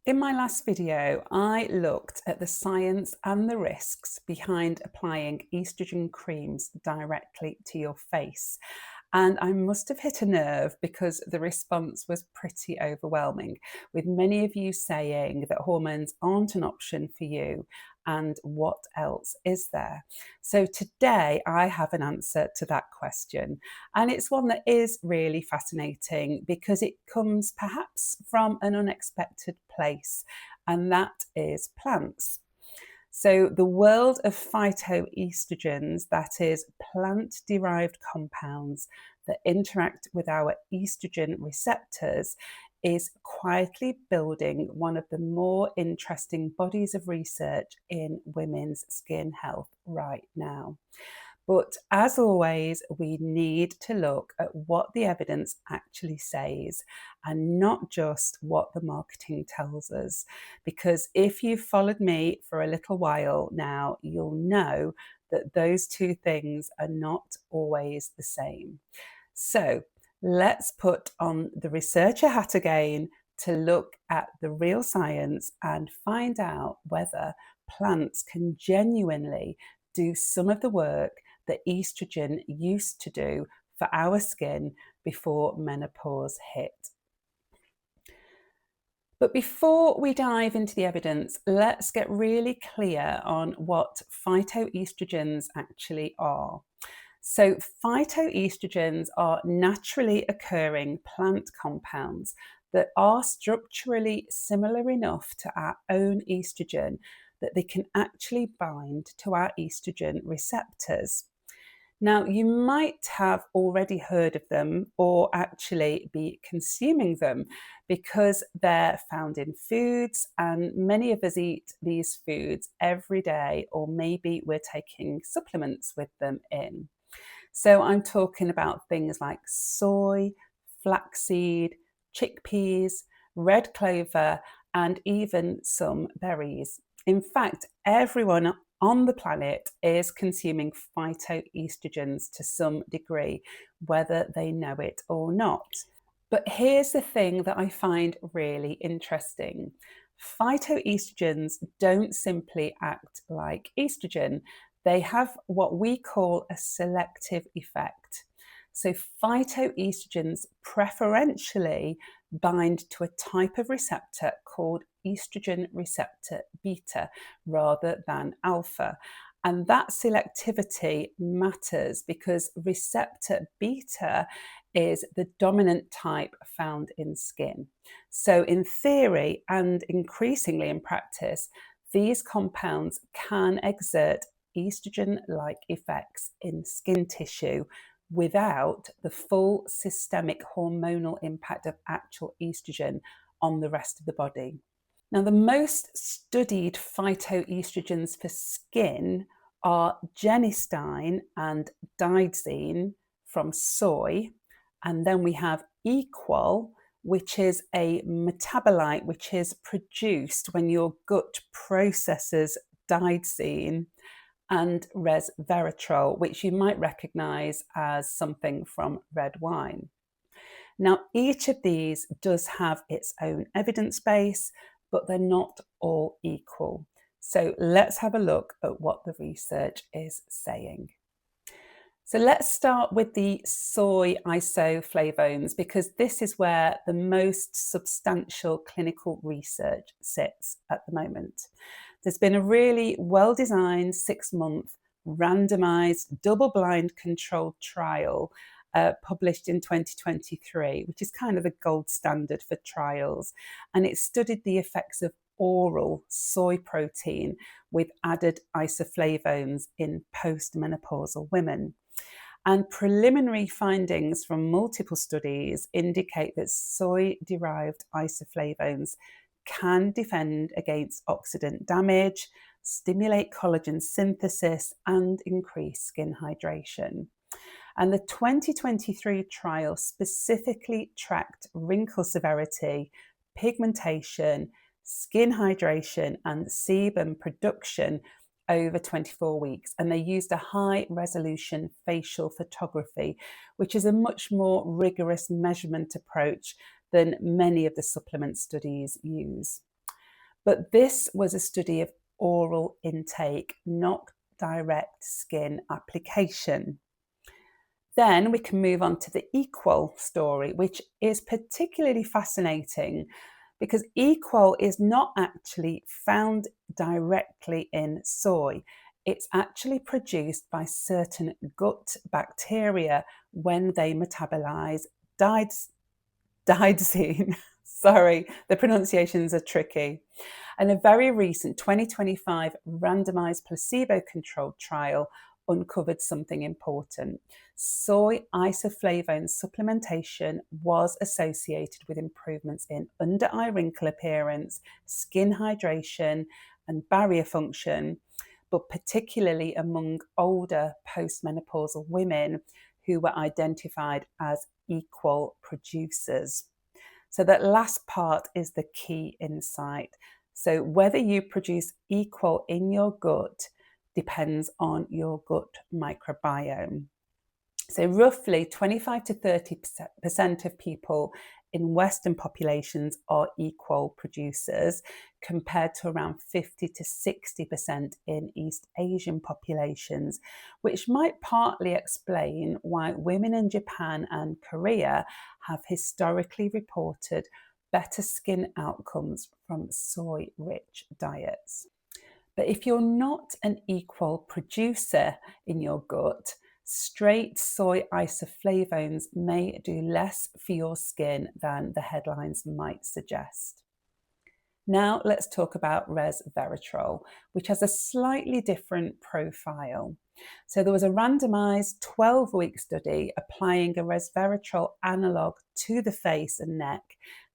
In my last video, I looked at the science and the risks behind applying estrogen creams directly to your face. And I must have hit a nerve because the response was pretty overwhelming, with many of you saying that hormones aren't an option for you. And what else is there? So today I have an answer to that question. And it's one that is really fascinating because it comes perhaps from an unexpected place, and that is plants. So, the world of phytoestrogens, that is, plant derived compounds that interact with our estrogen receptors, is quietly building one of the more interesting bodies of research in women's skin health right now. But as always, we need to look at what the evidence actually says and not just what the marketing tells us. Because if you've followed me for a little while now, you'll know that those two things are not always the same. So let's put on the researcher hat again to look at the real science and find out whether plants can genuinely do some of the work that estrogen used to do for our skin before menopause hit. But before we dive into the evidence, let's get really clear on what phytoestrogens actually are. So, phytoestrogens are naturally occurring plant compounds that are structurally similar enough to our own estrogen that they can actually bind to our estrogen receptors. Now, you might have already heard of them or actually be consuming them because they're found in foods, and many of us eat these foods every day, or maybe we're taking supplements with them in. So, I'm talking about things like soy, flaxseed, chickpeas, red clover, and even some berries. In fact, everyone on the planet is consuming phytoestrogens to some degree, whether they know it or not. But here's the thing that I find really interesting. Phytoestrogens don't simply act like estrogen, they have what we call a selective effect. So, phytoestrogens preferentially bind to a type of receptor called estrogen receptor beta rather than alpha. And that selectivity matters because receptor beta is the dominant type found in skin. So, in theory and increasingly in practice, these compounds can exert estrogen like effects in skin tissue without the full systemic hormonal impact of actual estrogen on the rest of the body. Now, the most studied phytoestrogens for skin are Genistein and Dietary from soy, and then we have Equol, which is a metabolite which is produced when your gut processes Dietary, and Resveratrol, which you might recognize as something from red wine. Now, each of these does have its own evidence base, but they're not all equal. So let's have a look at what the research is saying. So let's start with the soy isoflavones because this is where the most substantial clinical research sits at the moment. There's been a really well-designed 6-month randomized double-blind controlled trial published in 2023, which is kind of the gold standard for trials. And it studied the effects of oral soy protein with added isoflavones in postmenopausal women. And preliminary findings from multiple studies indicate that soy-derived isoflavones can defend against oxidant damage, stimulate collagen synthesis, and increase skin hydration. And the 2023 trial specifically tracked wrinkle severity, pigmentation, skin hydration, and sebum production over 24 weeks. And they used a high resolution facial photography, which is a much more rigorous measurement approach than many of the supplement studies use. But this was a study of oral intake, not direct skin application. Then we can move on to the Equol story, which is particularly fascinating because Equol is not actually found directly in soy. It's actually produced by certain gut bacteria when they metabolize digoxin. Sorry, the pronunciations are tricky. And a very recent 2025 randomized placebo-controlled trial uncovered something important. Soy isoflavone supplementation was associated with improvements in under-eye wrinkle appearance, skin hydration, and barrier function, but particularly among older postmenopausal women who were identified as Equol producers. So that last part is the key insight. So whether you produce Equol in your gut depends on your gut microbiome. So roughly 25 to 30% of people in Western populations are Equol producers, compared to around 50 to 60% in East Asian populations, which might partly explain why women in Japan and Korea have historically reported better skin outcomes from soy-rich diets. But if you're not an Equol producer in your gut, straight soy isoflavones may do less for your skin than the headlines might suggest. Now let's talk about Resveratrol, which has a slightly different profile. So there was a randomized 12-week study applying a Resveratrol analog to the face and neck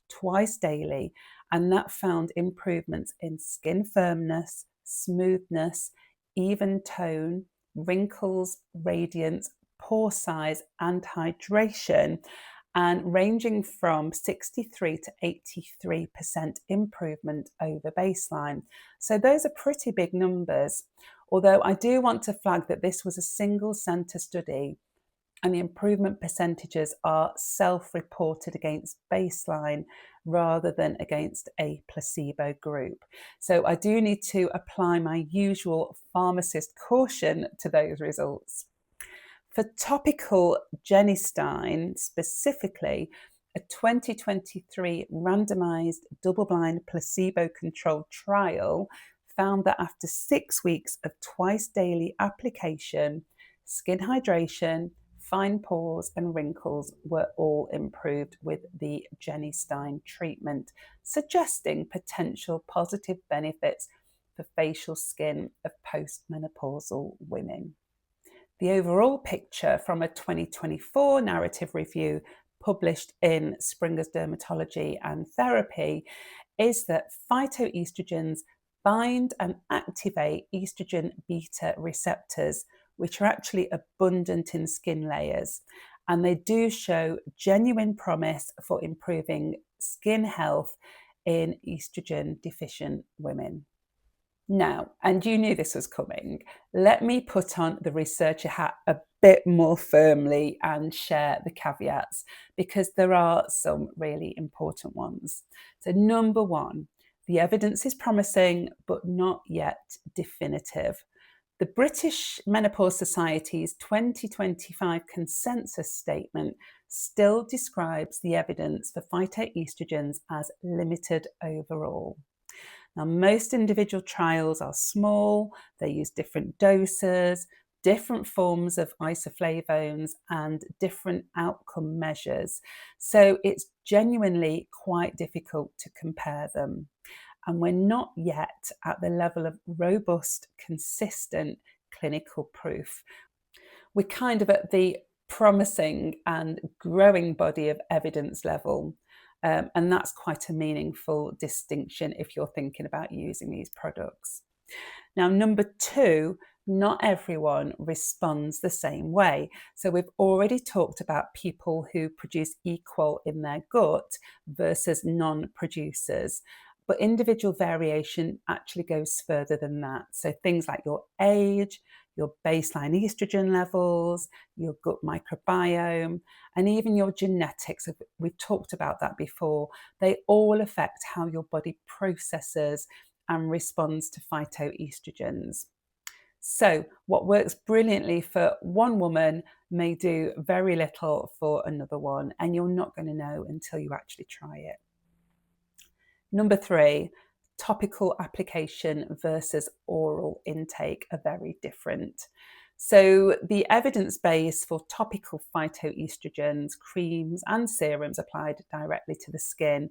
twice daily, and that found improvements in skin firmness, smoothness, even tone, wrinkles, radiance, pore size, and hydration, and ranging from 63 to 83% improvement over baseline. So those are pretty big numbers, although I do want to flag that this was a single centre study and the improvement percentages are self-reported against baseline rather than against a placebo group. So I do need to apply my usual pharmacist caution to those results. For topical Genistein specifically, a 2023 randomized double-blind placebo-controlled trial found that after 6 weeks of twice daily application, skin hydration, fine pores and wrinkles were all improved with the Genistein treatment, suggesting potential positive benefits for facial skin of postmenopausal women. The overall picture from a 2024 narrative review published in Springer's Dermatology and Therapy is that phytoestrogens bind and activate estrogen beta receptors, which are actually abundant in skin layers, and they do show genuine promise for improving skin health in estrogen deficient women. Now, and you knew this was coming, let me put on the researcher hat a bit more firmly and share the caveats, because there are some really important ones. So number one, the evidence is promising, but not yet definitive. The British Menopause Society's 2025 consensus statement still describes the evidence for phytoestrogens as limited overall. Now, most individual trials are small, they use different doses, different forms of isoflavones, and different outcome measures. So it's genuinely quite difficult to compare them. And we're not yet at the level of robust, consistent clinical proof. We're kind of at the promising and growing body of evidence level. And that's quite a meaningful distinction if you're thinking about using these products. Now, number two, not everyone responds the same way. So we've already talked about people who produce Equol in their gut versus non-producers. But individual variation actually goes further than that. So things like your age, your baseline estrogen levels, your gut microbiome, and even your genetics, we've talked about that before, they all affect how your body processes and responds to phytoestrogens. So what works brilliantly for one woman may do very little for another one, and you're not going to know until you actually try it. Number 3, topical application versus oral intake are very different. So the evidence base for topical phytoestrogens, creams and serums applied directly to the skin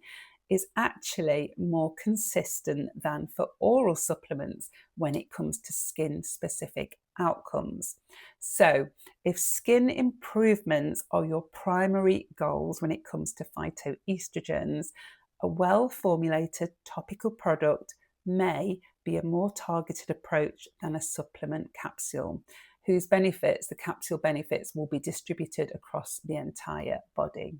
is actually more consistent than for oral supplements when it comes to skin-specific outcomes. So if skin improvements are your primary goals when it comes to phytoestrogens, a well-formulated topical product may be a more targeted approach than a supplement capsule, whose benefits, the capsule benefits, will be distributed across the entire body.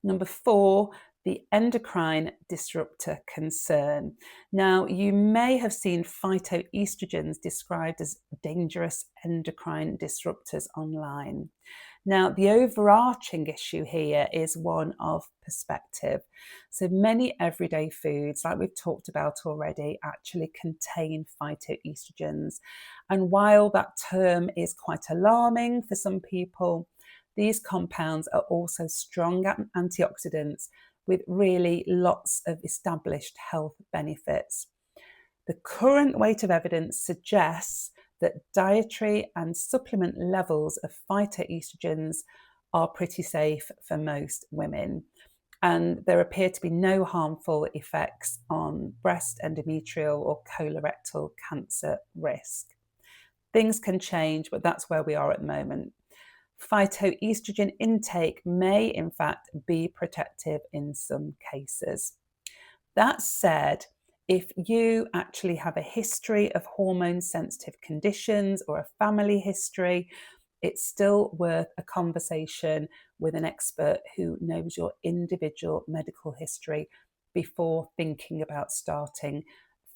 Number 4, the endocrine disruptor concern. Now, you may have seen phytoestrogens described as dangerous endocrine disruptors online. Now, the overarching issue here is one of perspective. So many everyday foods, like we've talked about already, actually contain phytoestrogens. And while that term is quite alarming for some people, these compounds are also strong antioxidants with really lots of established health benefits. The current weight of evidence suggests that dietary and supplement levels of phytoestrogens are pretty safe for most women, and there appear to be no harmful effects on breast, endometrial or colorectal cancer risk. Things can change, but that's where we are at the moment. Phytoestrogen intake may in fact be protective in some cases. That said, if you actually have a history of hormone-sensitive conditions or a family history, it's still worth a conversation with an expert who knows your individual medical history before thinking about starting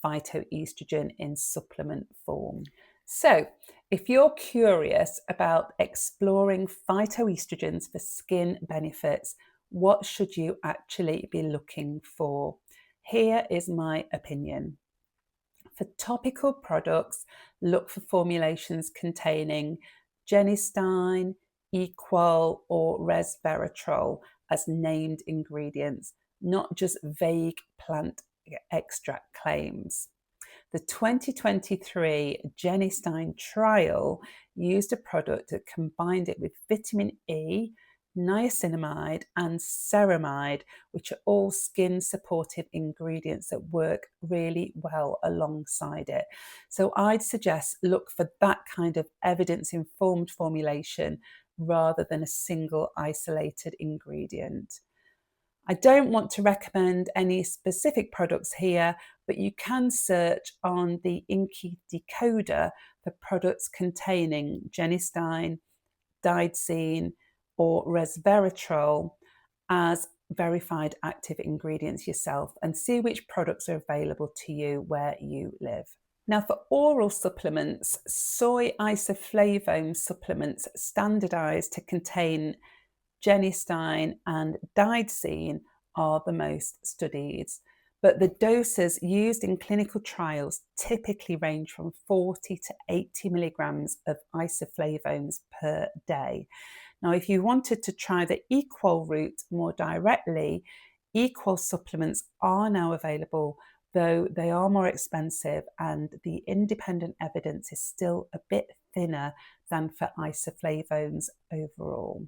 phytoestrogen in supplement form. So, if you're curious about exploring phytoestrogens for skin benefits, what should you actually be looking for? Here is my opinion. For topical products, look for formulations containing Genistein, Equol, or Resveratrol as named ingredients, not just vague plant extract claims. The 2023 Genistein trial used a product that combined it with vitamin E, niacinamide and ceramide, which are all skin supportive ingredients that work really well alongside it. So I'd suggest look for that kind of evidence-informed formulation rather than a single isolated ingredient. I don't want to recommend any specific products here, but you can search on the InciDecoder for products containing Genistein, Dietary, or Resveratrol as verified active ingredients yourself and see which products are available to you where you live. Now, for oral supplements, soy isoflavone supplements standardized to contain Genistein and Dietary are the most studied, but the doses used in clinical trials typically range from 40 to 80 milligrams of isoflavones per day. Now, if you wanted to try the Equol route more directly, Equol supplements are now available, though they are more expensive and the independent evidence is still a bit thinner than for isoflavones overall.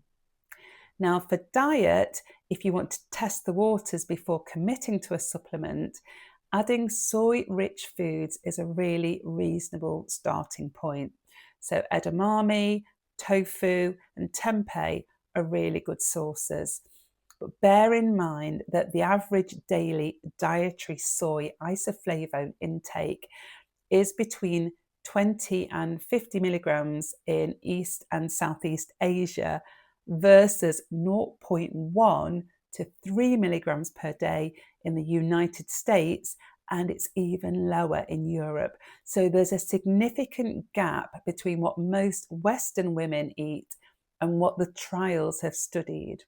Now, for diet, if you want to test the waters before committing to a supplement, adding soy-rich foods is a really reasonable starting point. So edamame, tofu, and tempeh are really good sources. But bear in mind that the average daily dietary soy isoflavone intake is between 20 and 50 milligrams in East and Southeast Asia versus 0.1 to 3 milligrams per day in the United States, and it's even lower in Europe. So there's a significant gap between what most Western women eat and what the trials have studied.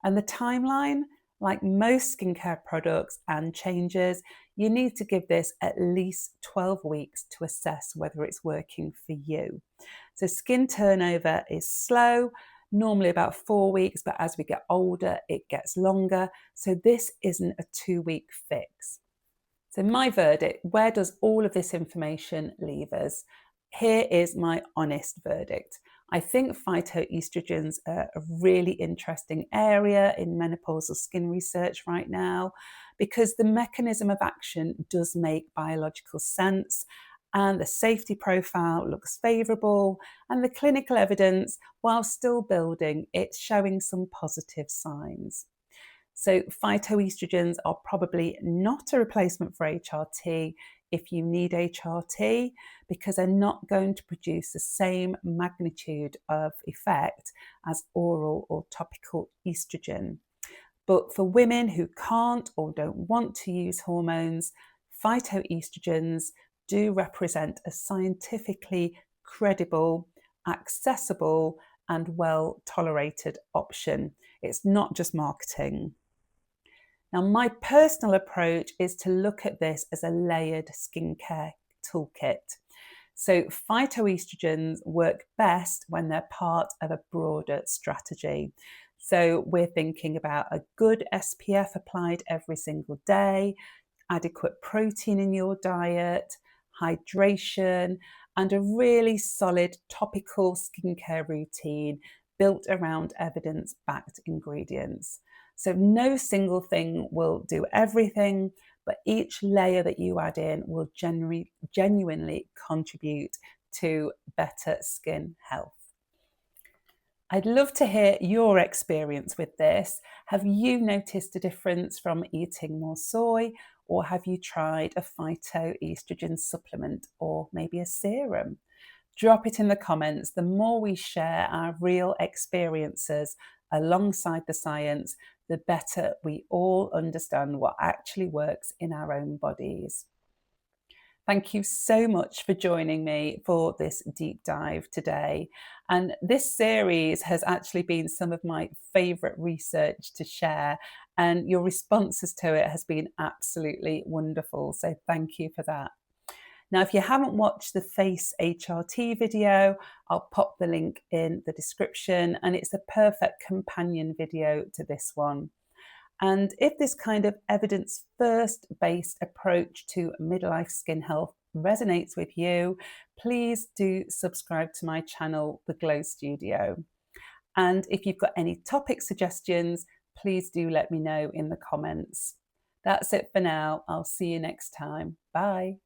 And the timeline, like most skincare products and changes, you need to give this at least 12 weeks to assess whether it's working for you. So skin turnover is slow, normally about 4 weeks, but as we get older, it gets longer. So this isn't a 2-week fix. So my verdict, where does all of this information leave us? Here is my honest verdict. I think phytoestrogens are a really interesting area in menopausal skin research right now, because the mechanism of action does make biological sense, and the safety profile looks favourable, and the clinical evidence, while still building, it's showing some positive signs. So phytoestrogens are probably not a replacement for HRT if you need HRT, because they're not going to produce the same magnitude of effect as oral or topical estrogen. But for women who can't or don't want to use hormones, phytoestrogens do represent a scientifically credible, accessible, and well-tolerated option. It's not just marketing. Now, my personal approach is to look at this as a layered skincare toolkit. So phytoestrogens work best when they're part of a broader strategy. So we're thinking about a good SPF applied every single day, adequate protein in your diet, hydration, and a really solid topical skincare routine built around evidence-backed ingredients. So no single thing will do everything, but each layer that you add in will genuinely contribute to better skin health. I'd love to hear your experience with this. Have you noticed a difference from eating more soy, or have you tried a phytoestrogen supplement or maybe a serum? Drop it in the comments. The more we share our real experiences alongside the science, the better we all understand what actually works in our own bodies. Thank you so much for joining me for this deep dive today. And this series has actually been some of my favourite research to share, and your responses to it has been absolutely wonderful. So thank you for that. Now, if you haven't watched the Face HRT video, I'll pop the link in the description, and it's the perfect companion video to this one. And if this kind of evidence-first based approach to midlife skin health resonates with you, please do subscribe to my channel, The Glow Studio. And if you've got any topic suggestions, please do let me know in the comments. That's it for now. I'll see you next time. Bye.